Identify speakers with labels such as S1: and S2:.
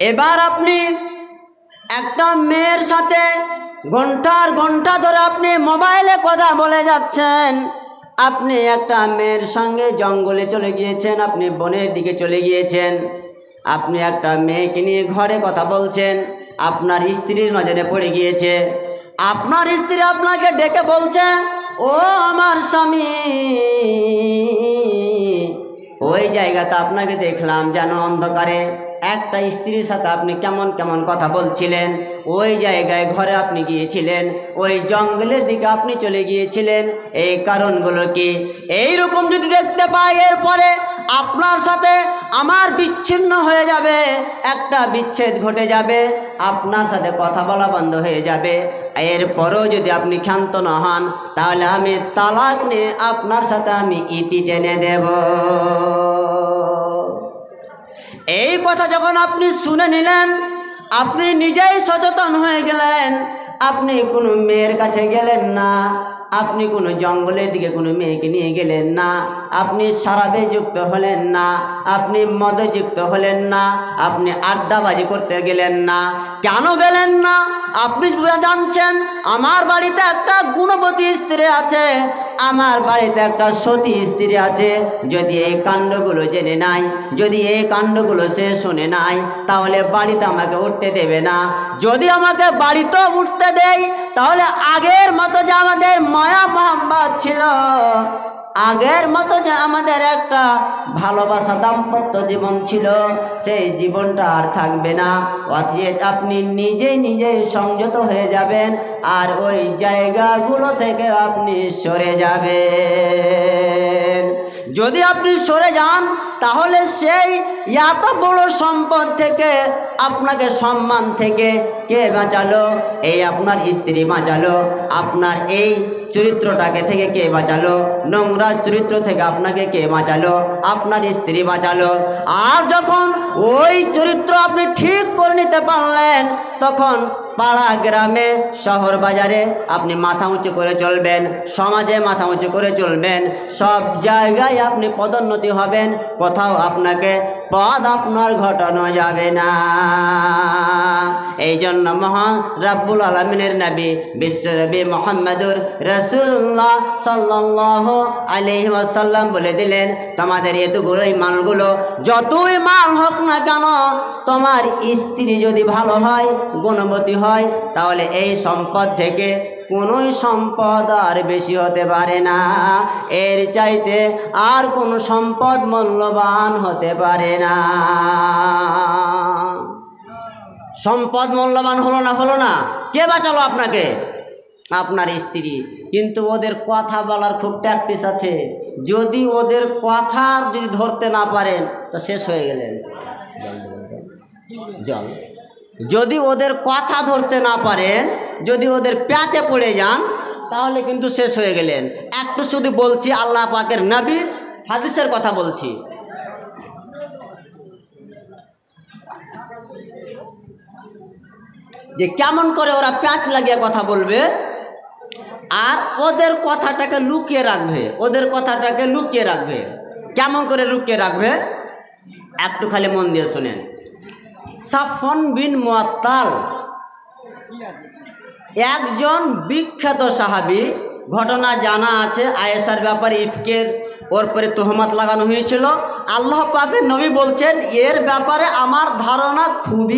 S1: এবার আপনি একটা মেয়ের সাথে ঘন্টার ঘন্টা ধরে আপনি মোবাইলে কথা বলে যাচ্ছেন। আপনি একটা মেয়ের সঙ্গে জঙ্গলে চলে গিয়েছেন, আপনি বনের দিকে চলে গিয়েছেন, আপনি একটা মেয়েকে নিয়ে ঘরে কথা বলছেন। আপনার স্ত্রীর নজরে পড়ে গিয়েছে। আপনার স্ত্রী আপনাকে ডেকে বলছে, ও আমার স্বামী, ওই জায়গাতে আপনাকে দেখলাম যেন অন্ধকারে একটা স্ত্রীর সাথে আপনি কেমন কেমন কথা বলছিলেন। ওই জায়গায় ঘরে আপনি গিয়েছিলেন, ওই জঙ্গলের দিকে আপনি চলে গিয়েছিলেন। এই কারণগুলো কি? এইরকম যদি দেখতে পাই, এরপরে আপনার সাথে আমার বিচ্ছিন্ন হয়ে যাবে, একটা বিচ্ছেদ ঘটে যাবে, আপনার সাথে কথা বলা বন্ধ হয়ে যাবে। এরপরেও যদি আপনি ক্ষান্ত না হন, তাহলে আমি তালাক নিয়ে আপনার সাথে আমি ইতি টেনে দেব। এই কথা যখন আপনি শুনে নিলেন, আপনি নিজেই সচেতন হয়ে গেলেন। আপনি কোনো মেয়ের কাছে গেলেন না, আপনি কোনো জঙ্গলের দিকে কোনো মেয়েকে নিয়ে গেলেন না, আপনি শরাবে যুক্ত হলেন না, আপনি মদে যুক্ত হলেন না, আপনি আড্ডাবাজি করতে গেলেন না। কেন গেলেন না? আপনি জানছেন আমার বাড়িতে একটা গুণবতী স্ত্রী আছে, আমার বাড়িতে একটা সতী স্ত্রী আছে। যদি এই কাণ্ডগুলো জেনে নাই, যদি এই কাণ্ডগুলো সে শুনে নাই, তাহলে বাড়িতে আমাকে উঠতে দেবে না। যদি আমাকে বাড়িতেও উঠতে দেয়, তাহলে আগের মতো যে আমাদের মায়া মহব্বত ছিল, আগের মতো যে আমাদের একটা ভালোবাসা দাম্পত্য জীবন ছিল, সেই জীবনটা আর থাকবে না। অথচ আপনি নিজেই সংযত হয়ে যাবেন, আর ওই জায়গাগুলো থেকে আপনি সরে যাবেন। যদি আপনি সরে যান, তাহলে সেই এত বড় সম্পদ থেকে, আপনাকে সম্মান থেকে কে বাঁচালো? এই আপনার স্ত্রী বাঁচালো। আপনার এই চরিত্রটাকে থেকে কে বাঁচালো? নোংরা চরিত্র থেকে আপনাকে কে বাঁচালো? আপনার স্ত্রী বাঁচালো। আর যখন ওই চরিত্র আপনি ঠিক করে নিতে পারলেন, তখন পাড়া গ্রামে শহর বাজারে আপনি মাথা উঁচু করে চলবেন, সমাজে মাথা উঁচু করে চলবেন, সব জায়গায় আপনি পদোন্নতি হবেন। কোথাও আপনাকে পদ আপনার ঘটানো যাবে না। এই জন্য মহান রাব্বুল আলামিনের নবী বিশ্বনবী মুহাম্মদুর রাসূলুল্লাহ সাল্লাল্লাহু আলাইহি ওয়াসাল্লাম বলে দিলেন, তোমাদের এতগুলোই মালগুলো যতই মাল হোক না কেন, তোমার স্ত্রী যদি ভালো হয়, গুণবতী হয়, তাহলে এই সম্পদ থেকে কোনোই সম্পদ আর বেশি হতে পারে না। এর চাইতে আর কোনো সম্পদ মূল্যবান হতে পারে না। সম্পদ মূল্যবান হলো না, কে বাঁচালো আপনাকে? আপনার স্ত্রী। কিন্তু ওদের কথা বলার খুব প্র্যাকটিস আছে। যদি ওদের কথা যদি ধরতে না পারেন, তো শেষ হয়ে গেলেন। জল যদি ওদের কথা ধরতে না পারেন, যদি ওদের প্যাচে পড়ে যান, তাহলে কিন্তু শেষ হয়ে গেলেন। একটু শুধু বলছি, আল্লাহ পাকের নবীর হাদিসের কথা বলছি। যে কেমন করে ওরা প্যাচ লাগিয়ে কথা বলবে, আর ওদের কথাটাকে লুকিয়ে রাখবে। ওদের কথাটাকে লুকিয়ে রাখবে। কেমন করে লুকিয়ে রাখবে? একটু খালি মন দিয়ে শুনেন। সাফওয়ান বিন মুআত্তাল একজন বিখ্যাত সাহাবী। ঘটনা জানা আছে, আয়েশার ব্যাপারে ইফকের ওর পরে তোহমত লাগানো হয়েছিল। আল্লাহ পাকের নবী বলছেন, এর ব্যাপারে আমার ধারণা খুবই